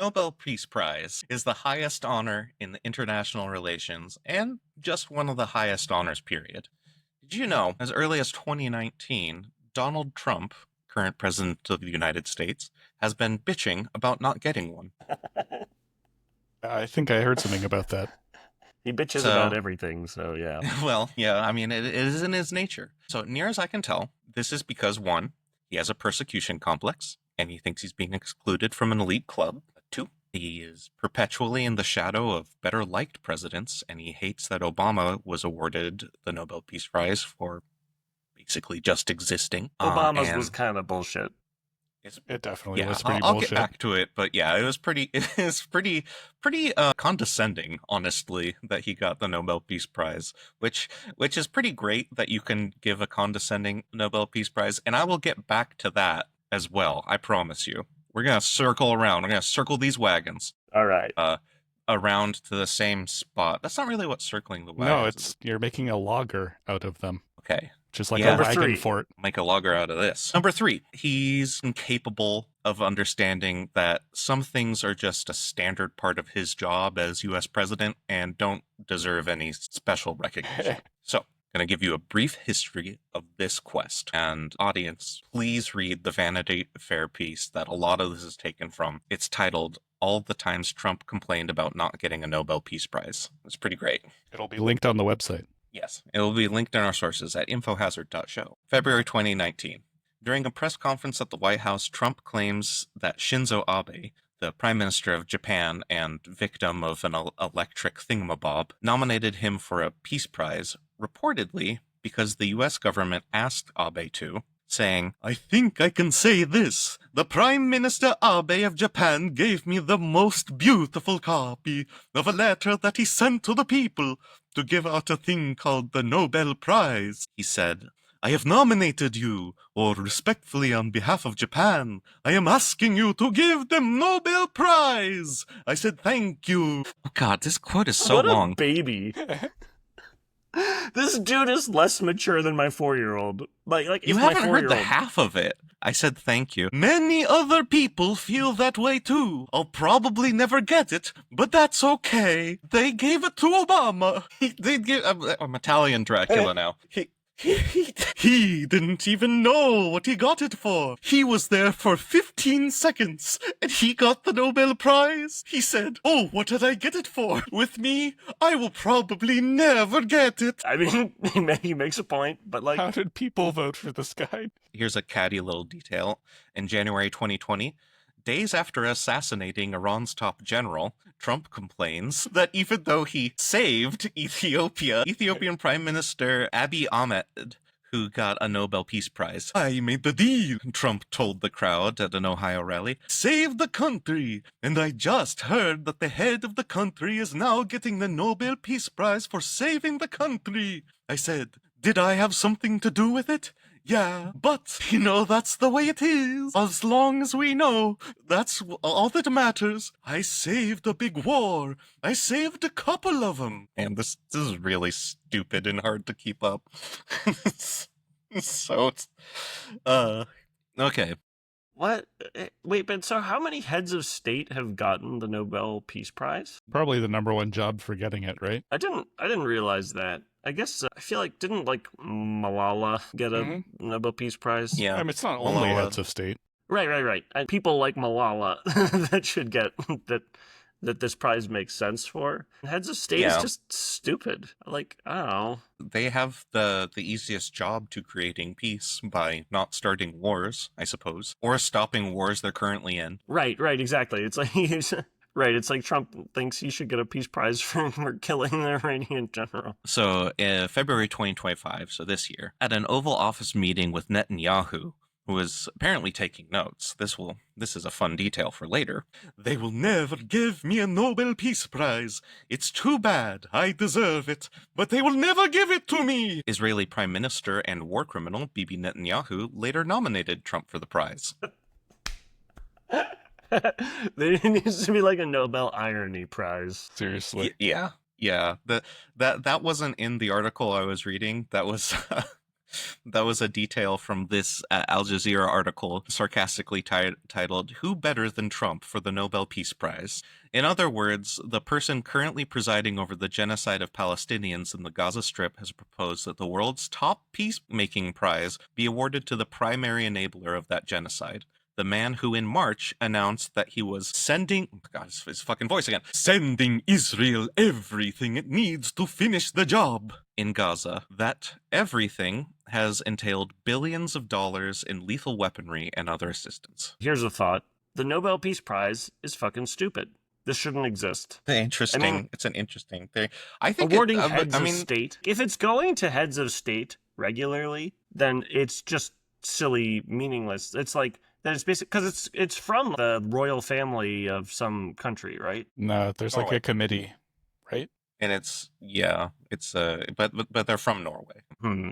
Nobel Peace Prize is the highest honor in the international relations and just one of the highest honors, period. Did you know, as early as 2019, Donald Trump, current president of the United States, has been bitching about not getting one? I think I heard something about that. He bitches about So, everything, so yeah. well, yeah, I mean, it is in his nature. So, near as I can tell, this is because one, he has a persecution complex, and he thinks he's being excluded from an elite club. Two, he is perpetually in the shadow of better liked presidents, and he hates that Obama was awarded the Nobel Peace Prize for basically just existing. Obama's And was kind of bullshit. It definitely yeah, was pretty I'll bullshit. get back to it, but yeah, it was pretty condescending, honestly, that he got the Nobel Peace Prize, which is pretty great that you can give a condescending Nobel Peace Prize, and I will get back to that as well. I promise you. We're gonna circle around. We're gonna circle these wagons All right. around to the same spot. That's not really what circling the No, wagons is. you're making a logger out of them. Okay. Just like Yeah. a Number wagon three. fort. Make a logger out of this. Number 3, he's incapable of understanding that some things are just a standard part of his job as U.S. president and don't deserve any special recognition. So, I'm going to give you a brief history of this quest. And audience, please read the Vanity Fair piece that a lot of this is taken from. It's titled, All the Times Trump Complained About Not Getting a Nobel Peace Prize. It's pretty great. It'll be linked on the website. Yes, it will be linked in our sources at infohazard.show. February 2019. During a press conference at the White House, Trump claims that Shinzo Abe, the Prime Minister of Japan and victim of an electric thingamabob, nominated him for a peace prize, reportedly because the U.S. government asked Abe to, saying, I think I can say this. The Prime Minister Abe of Japan gave me the most beautiful copy of a letter that he sent to the people to give out a thing called the Nobel Prize. He said, I have nominated you, or respectfully on behalf of Japan, I am asking you to give them Nobel Prize. I said thank you. Oh God, this quote is so what long. a baby. This dude is less mature than my 4-year-old. Like You if haven't my heard the 4-year-old... half of it. I said thank you. Many other people feel that way too. I'll probably never get it, but that's okay. They gave it to Obama. I'm Italian Dracula now. He didn't even know what he got it for. He was there for 15 seconds, and he got the Nobel Prize. He said, oh, what did I get it for? With me, I will probably never get it. I mean, he makes a point, but like... How did people vote for this guy? Here's a catty little detail. In January 2020, days after assassinating Iran's top general, Trump complains that even though he saved Ethiopian Prime Minister Abiy Ahmed, who got a Nobel Peace Prize, I made the deal, Trump told the crowd at an Ohio rally. Saved the country, and I just heard that the head of the country is now getting the Nobel Peace Prize for saving the country. I said, did I have something to do with it? Yeah, but, that's the way it is. As long as we know, that's all that matters. I saved a big war. I saved a couple of them. And this is really stupid and hard to keep up. Okay. What? Wait, but so how many heads of state have gotten the Nobel Peace Prize? Probably the number one job for getting it, right? I didn't realize that. I guess I feel like didn't Malala get a Nobel Peace Prize? Yeah. I mean, it's not only Malala. heads of state. Right. And people like Malala that should get that this prize makes sense for. Heads of state is just stupid. Like, I don't know. They have the easiest job to creating peace by not starting wars, I suppose, or stopping wars they're currently in. Right, exactly. It's like right, it's like Trump thinks he should get a peace prize for killing the Iranian general. So, February 2025, so this year, at an Oval Office meeting with Netanyahu, who was apparently taking notes, this is a fun detail for later, they will never give me a Nobel Peace Prize. It's too bad. I deserve it. But they will never give it to me. Israeli Prime Minister and war criminal Bibi Netanyahu later nominated Trump for the prize. There needs to be like a Nobel Irony Prize. Seriously. Yeah. That wasn't in the article I was reading. That was That was a detail from this Al Jazeera article sarcastically titled, "Who Better Than Trump for the Nobel Peace Prize?" In other words, the person currently presiding over the genocide of Palestinians in the Gaza Strip has proposed that the world's top peacemaking prize be awarded to the primary enabler of that genocide. The man who in March announced that he was God, his fucking voice again, sending Israel everything it needs to finish the job in Gaza. That everything has entailed billions of dollars in lethal weaponry and other assistance. Here's a thought. The Nobel Peace Prize is fucking stupid. This shouldn't exist. Interesting. I mean, it's an interesting thing. I think awarding heads of state, if it's going to heads of state regularly, then it's just silly, meaningless. It's like that it's basic because it's from the royal family of some country, right? No, there's like a committee, right? And but they're from Norway.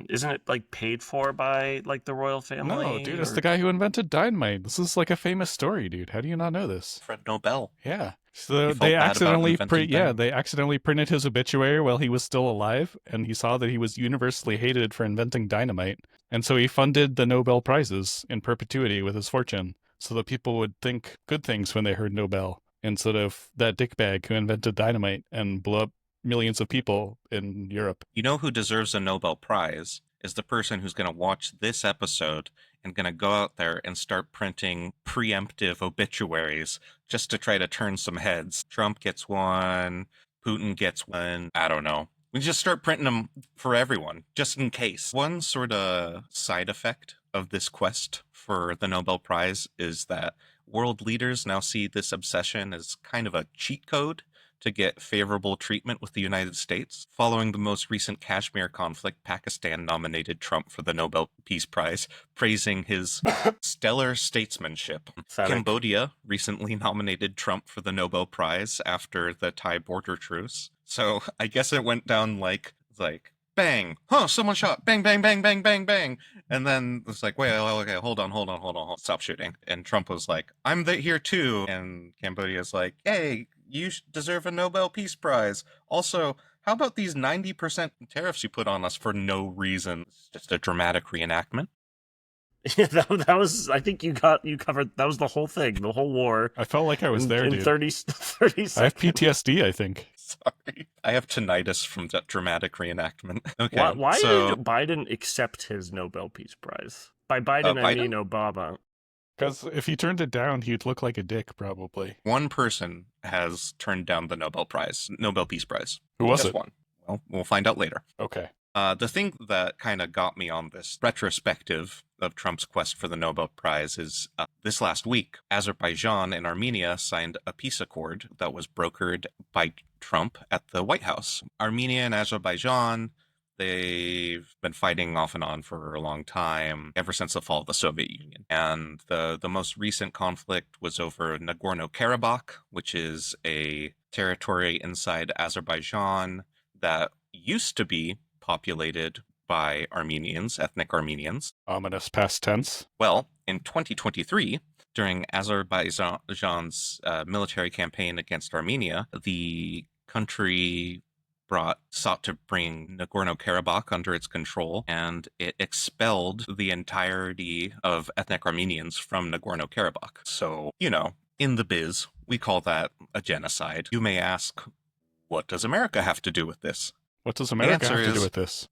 Isn't it like paid for by like the royal family? No, dude, it's the guy who invented dynamite. This is like a famous story, dude. How do you not know this? Fred Nobel. Yeah. So He felt they bad about accidentally inventing dynamite. they accidentally printed his obituary while he was still alive, and he saw that he was universally hated for inventing dynamite. And so he funded the Nobel Prizes in perpetuity with his fortune, so that people would think good things when they heard Nobel, instead of that dickbag who invented dynamite and blew up millions of people in Europe. You know who deserves a Nobel Prize is the person who's going to watch this episode and going to go out there and start printing preemptive obituaries just to try to turn some heads. Trump gets one, Putin gets one, I don't know. We just start printing them for everyone, just in case. One sort of side effect of this quest for the Nobel Prize is that world leaders now see this obsession as kind of a cheat code to get favorable treatment with the United States. Following the most recent Kashmir conflict, Pakistan nominated Trump for the Nobel Peace Prize, praising his stellar statesmanship. Cambodia recently nominated Trump for the Nobel Prize after the Thai border truce. So I guess it went down like bang, someone shot, bang, bang, bang, bang, bang, bang. And then it's like, wait, okay, hold on, stop shooting. And Trump was like, I'm here too. And Cambodia's like, hey, you deserve a Nobel Peace Prize. Also, how about these 90% tariffs you put on us for no reason? It's just a dramatic reenactment. Yeah, that was, I think you covered, that was the whole thing, the whole war. I felt like I was there, in dude. 30 seconds. I have PTSD, I think. Sorry. I have tinnitus from that dramatic reenactment. Okay. Why did Biden accept his Nobel Peace Prize? By Biden, I mean Obama. Because if he turned it down, he'd look like a dick, probably. One person has turned down the Nobel Peace Prize. Who was Just it? one. Well, we'll find out later. Okay. The thing that kind of got me on this retrospective of Trump's quest for the Nobel Prize is this last week, Azerbaijan and Armenia signed a peace accord that was brokered by Trump at the White House. Armenia and Azerbaijan, they've been fighting off and on for a long time, ever since the fall of the Soviet Union. And the most recent conflict was over Nagorno-Karabakh, which is a territory inside Azerbaijan that used to be populated by Armenians, ethnic Armenians. Ominous past tense. Well, in 2023, during Azerbaijan's military campaign against Armenia, the country sought to bring Nagorno-Karabakh under its control, and it expelled the entirety of ethnic Armenians from Nagorno-Karabakh. So, in the biz, we call that a genocide. You may ask, what does America have to do with this? What does America have to do with this?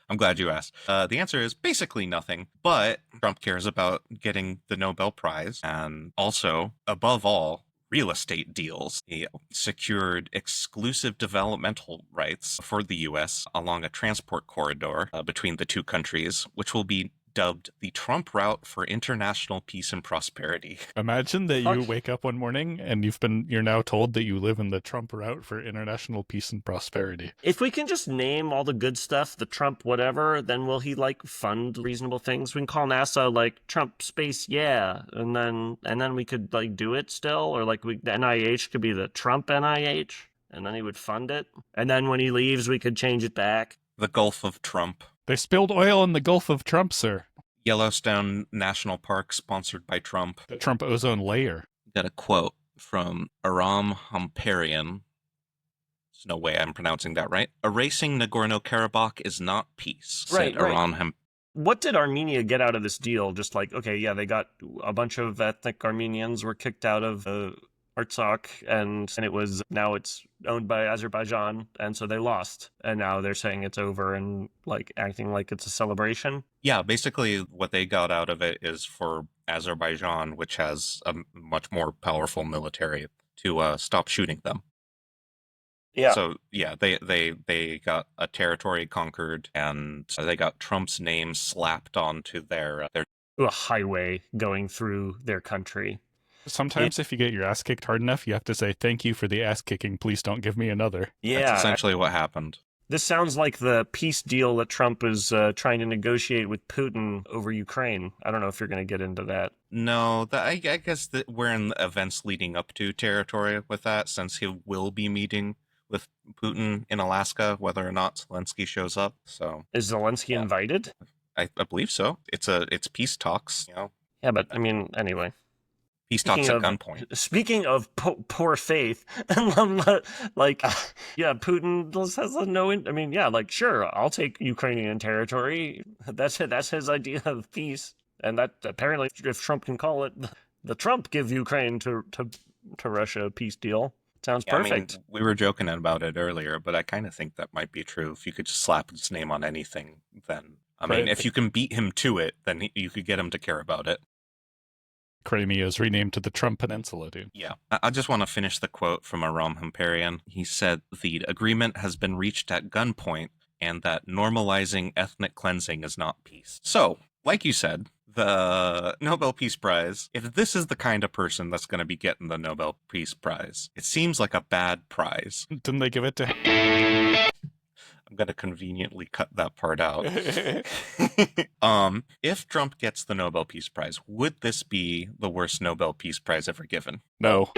I'm glad you asked. The answer is basically nothing, but Trump cares about getting the Nobel Prize, and also, above all, real estate deals. He secured exclusive developmental rights for the U.S. along a transport corridor between the two countries, which will be dubbed the Trump route for international peace and prosperity. Imagine that you wake up one morning and you're now told that you live in the Trump route for international peace and prosperity. If we can just name all the good stuff, the Trump whatever, then will he fund reasonable things? We can call NASA Trump space, yeah, and then we could do it still, or the NIH could be the Trump NIH, and then he would fund it, and then when he leaves we could change it back. The Gulf of Trump. They spilled oil in the Gulf of Trump, sir. Yellowstone National Park, sponsored by Trump. The Trump ozone layer. Got a quote from Aram Hamparian. There's no way I'm pronouncing that right. Erasing Nagorno-Karabakh is not peace, said Aram What did Armenia get out of this deal? Just like, okay, yeah, they got a bunch of ethnic Armenians were kicked out of Artsakh, and now it's owned by Azerbaijan, and so they lost, and now they're saying it's over and like acting like it's a celebration. Yeah, basically what they got out of it is for Azerbaijan, which has a much more powerful military, to stop shooting them. Yeah, So yeah, they got a territory conquered, and they got Trump's name slapped onto their. a highway going through their country. Sometimes if you get your ass kicked hard enough, you have to say, thank you for the ass kicking. Please don't give me another. That's Yeah, essentially what happened. this sounds like the peace deal that Trump is trying to negotiate with Putin over Ukraine. I don't know if you're going to get into that. No, I guess that we're in the events leading up to territory with that, since he will be meeting with Putin in Alaska, whether or not Zelensky shows up. So Is Zelensky Yeah. invited? I believe so. It's peace talks, Yeah, but I mean, anyway. peace talks Speaking at of- gunpoint. Speaking of poor faith, yeah, Putin has no. I mean, yeah, like sure, I'll take Ukrainian territory. That's it. That's his idea of peace, and that apparently, if Trump can call it, the Trump give Ukraine to Russia peace deal. Sounds Yeah, perfect. I mean, we were joking about it earlier, but I kind of think that might be true. If you could just slap his name on anything, then I mean, Right. if you can beat him to it, then you could get him to care about it. Crimea is renamed to the Trump Peninsula, dude. Yeah. I just want to finish the quote from Aram Hamparian. He said, "The agreement has been reached at gunpoint, and that normalizing ethnic cleansing is not peace." So, like you said, the Nobel Peace Prize, if this is the kind of person that's going to be getting the Nobel Peace Prize, it seems like a bad prize. Didn't they give it to I'm going to conveniently cut that part out. If Trump gets the Nobel Peace Prize, would this be the worst Nobel Peace Prize ever given? No.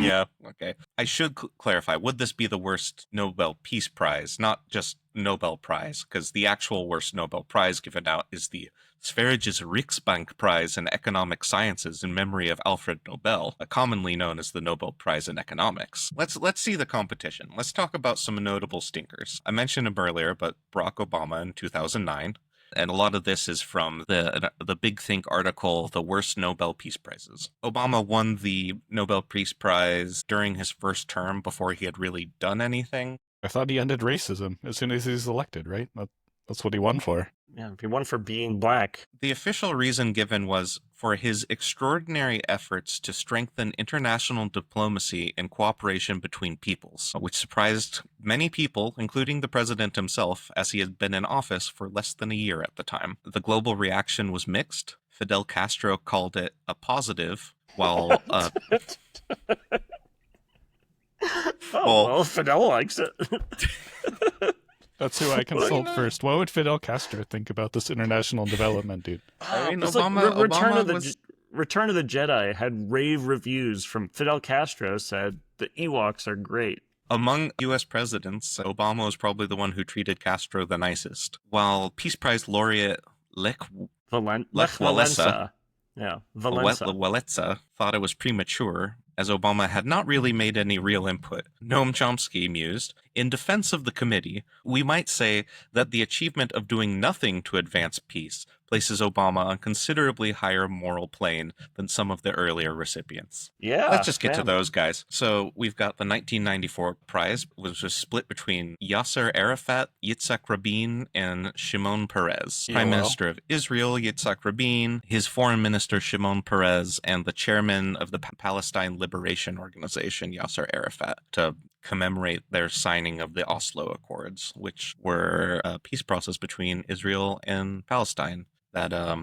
Yeah, okay. I should clarify, would this be the worst Nobel Peace Prize, not just Nobel Prize, because the actual worst Nobel Prize given out is the Sveriges Riksbank Prize in Economic Sciences in memory of Alfred Nobel, commonly known as the Nobel Prize in Economics. Let's see the competition. Let's talk about some notable stinkers. I mentioned him earlier, but Barack Obama in 2009. And a lot of this is from the Big Think article, The Worst Nobel Peace Prizes. Obama won the Nobel Peace Prize during his first term before he had really done anything. I thought he ended racism as soon as he's elected, right? That's what he won for. Yeah, if he won for being black. The official reason given was for his extraordinary efforts to strengthen international diplomacy and cooperation between peoples, which surprised many people, including the president himself, as he had been in office for less than a year at the time. The global reaction was mixed. Fidel Castro called it a positive, while Well, Fidel likes it. That's who I consult first. What would Fidel Castro think about this international development, dude? I mean, It's like Obama Return of the Jedi had rave reviews from Fidel Castro said the Ewoks are great. Among U.S. presidents, Obama was probably the one who treated Castro the nicest, while Peace Prize laureate Lech Walesa Yeah, Valenza. Walesa thought it was premature, as Obama had not really made any real input. Noam Chomsky mused, "In defense of the committee, we might say that the achievement of doing nothing to advance peace places Obama on considerably higher moral plane than some of the earlier recipients." Yeah. Let's just get to man. those guys. So we've got the 1994 prize, which was split between Yasser Arafat, Yitzhak Rabin, and Shimon Peres. Yeah, Prime well. Minister of Israel, Yitzhak Rabin, his Foreign Minister, Shimon Peres, and the chairman of the Palestine Liberation Organization, Yasser Arafat, to commemorate their signing of the Oslo Accords, which were a peace process between Israel and Palestine. That I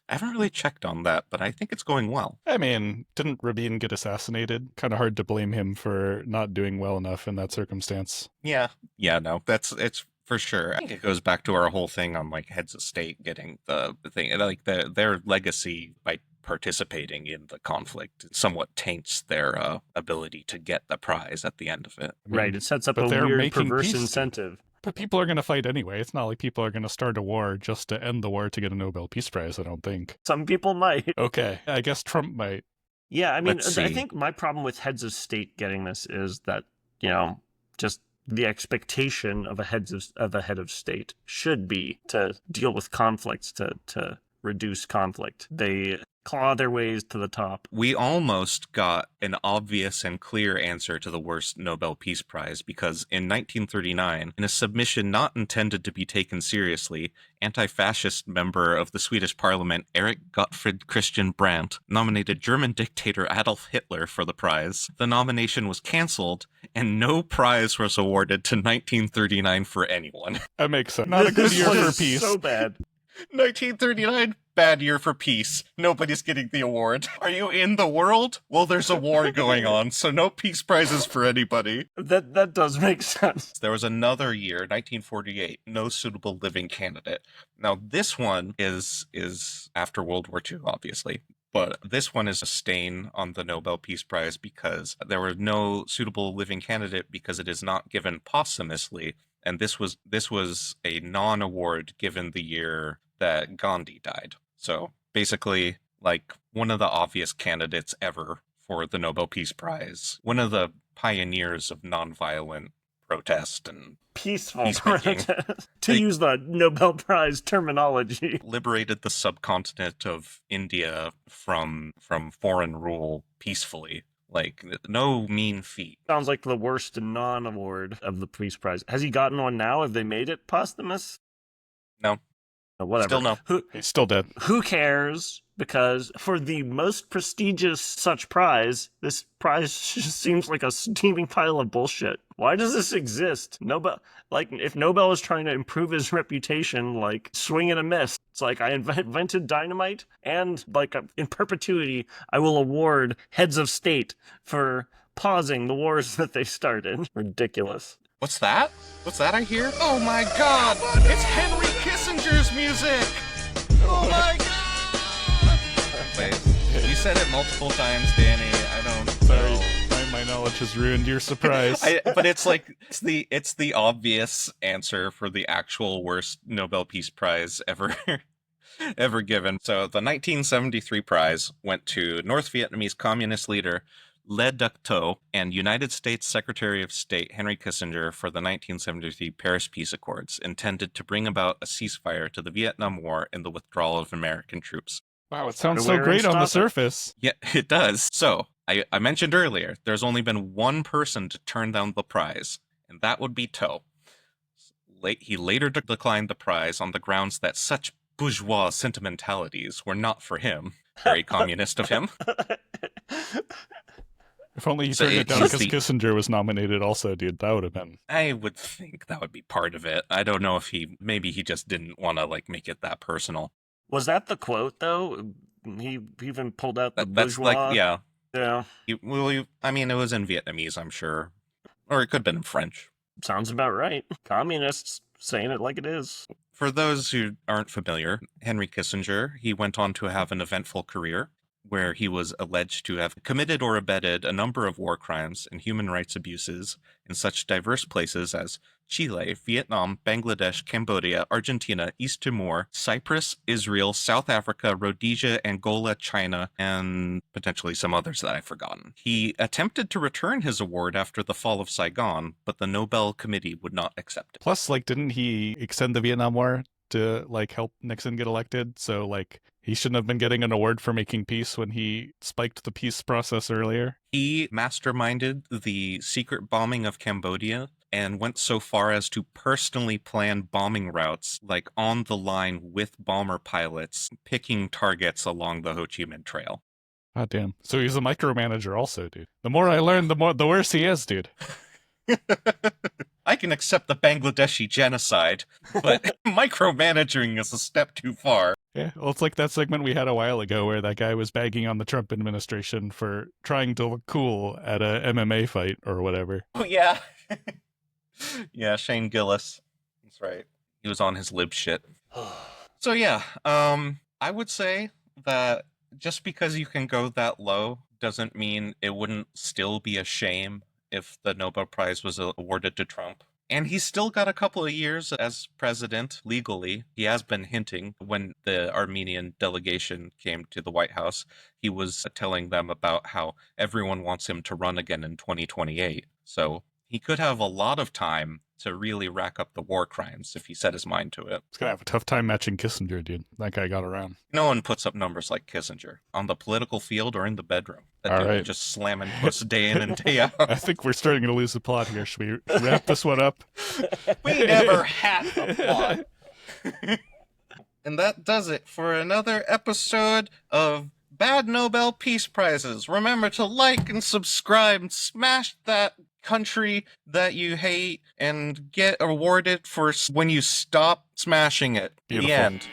haven't really checked on that, but I think it's going well. I mean, didn't Rabin get assassinated? Kind of hard to blame him for not doing well enough in that circumstance. Yeah, no, it's for sure. I think it goes back to our whole thing on like heads of state getting the thing, like their legacy by participating in the conflict somewhat taints their ability to get the prize at the end of it. I mean, Right. It sets up but a they're weird making perverse peace, dude. incentive. But people are going to fight anyway. It's not like people are going to start a war just to end the war to get a Nobel Peace Prize, I don't think. Some people might. Okay, I guess Trump might. Yeah, I mean, Let's I see. think my problem with heads of state getting this is that, just the expectation of a head of state should be to deal with conflicts, to reduce conflict. They claw their ways to the top. We almost got an obvious and clear answer to the worst Nobel Peace Prize because in 1939, in a submission not intended to be taken seriously, anti-fascist member of the Swedish parliament Eric Gottfried Christian Brandt nominated German dictator Adolf Hitler for the prize. The nomination was cancelled, and no prize was awarded to 1939 for anyone. That makes sense. Not a good year for peace. So bad. 1939, bad year for peace. Nobody's getting the award. Are you in the world? Well, there's a war going on, so no peace prizes for anybody. That does make sense. There was another year, 1948, no suitable living candidate. Now, this one is after World War II, obviously. But this one is a stain on the Nobel Peace Prize because there was no suitable living candidate because it is not given posthumously. And this was a non-award given the year that Gandhi died. So basically, like, one of the obvious candidates ever for the Nobel Peace Prize, one of the pioneers of nonviolent protest and Peaceful peacemaking. protest. To use the Nobel Prize terminology. Liberated the subcontinent of India from foreign rule peacefully. Like, no mean feat. Sounds like the worst non-award of the Peace Prize. Has he gotten one now? Have they made it posthumous? No. Whatever. Still no. He's still dead. Who cares? Because for the most prestigious such prize, this prize just seems like a steaming pile of bullshit. Why does this exist? Nobel, like, if Nobel is trying to improve his reputation, like, swing and a miss. It's like, I invented dynamite, and, like, in perpetuity, I will award heads of state for pausing the wars that they started. Ridiculous. What's that? What's that I hear? Oh my god! It's Henry Kissinger's music! Oh my god! Wait, you said it multiple times, Danny. I don't Sorry, know. my knowledge has ruined your surprise. But it's like, it's the obvious answer for the actual worst Nobel Peace Prize ever ever given. So the 1973 prize went to North Vietnamese communist leader Le Duc Tho and United States Secretary of State Henry Kissinger for the 1973 Paris Peace Accords, intended to bring about a ceasefire to the Vietnam War and the withdrawal of American troops. Wow, it sounds so great on the surface. Yeah, it does. So, I mentioned earlier, there's only been one person to turn down the prize, and that would be Tho. He later declined the prize on the grounds that such bourgeois sentimentalities were not for him. Very communist of him. If only he So turned it down it's because Kissinger was nominated also, dude. That would have been... I would think that would be part of it. I don't know if maybe he just didn't want to, like, make it that personal. Was that the quote, though? He even pulled out the That's bourgeois? like, yeah. Yeah. I mean, it was in Vietnamese, I'm sure. Or it could have been in French. Sounds about right. Communists saying it like it is. For those who aren't familiar, Henry Kissinger, he went on to have an eventful career where he was alleged to have committed or abetted a number of war crimes and human rights abuses in such diverse places as Chile, Vietnam, Bangladesh, Cambodia, Argentina, East Timor, Cyprus, Israel, South Africa, Rhodesia, Angola, China, and potentially some others that I've forgotten. He attempted to return his award after the fall of Saigon, but the Nobel Committee would not accept it. Plus, like, didn't he extend the Vietnam War to, like, help Nixon get elected? So, like, he shouldn't have been getting an award for making peace when he spiked the peace process earlier. He masterminded the secret bombing of Cambodia and went so far as to personally plan bombing routes, like on the line with bomber pilots, picking targets along the Ho Chi Minh Trail. God damn. So he's a micromanager also, dude. The more I learn, the worse he is, dude. I can accept the Bangladeshi genocide, but micromanaging is a step too far. Yeah, well, it's like that segment we had a while ago where that guy was bagging on the Trump administration for trying to look cool at a MMA fight or whatever. Oh, yeah. Yeah, Shane Gillis. That's right. He was on his lib shit. So, yeah, I would say that just because you can go that low doesn't mean it wouldn't still be a shame if the Nobel Prize was awarded to Trump. And he's still got a couple of years as president legally. He has been hinting when the Armenian delegation came to the White House. He was telling them about how everyone wants him to run again in 2028. So he could have a lot of time to really rack up the war crimes if he set his mind to it. He's gonna have a tough time matching Kissinger, dude. That guy got around. No one puts up numbers like Kissinger on the political field or in the bedroom. That All dude right. just slamming puss day in and day out. I think we're starting to lose the plot here. Should we wrap this one up? We never had a plot. And that does it for another episode of Bad Nobel Peace Prizes. Remember to like and subscribe and smash that country that you hate and get awarded for when you stop smashing it. Beautiful. The end.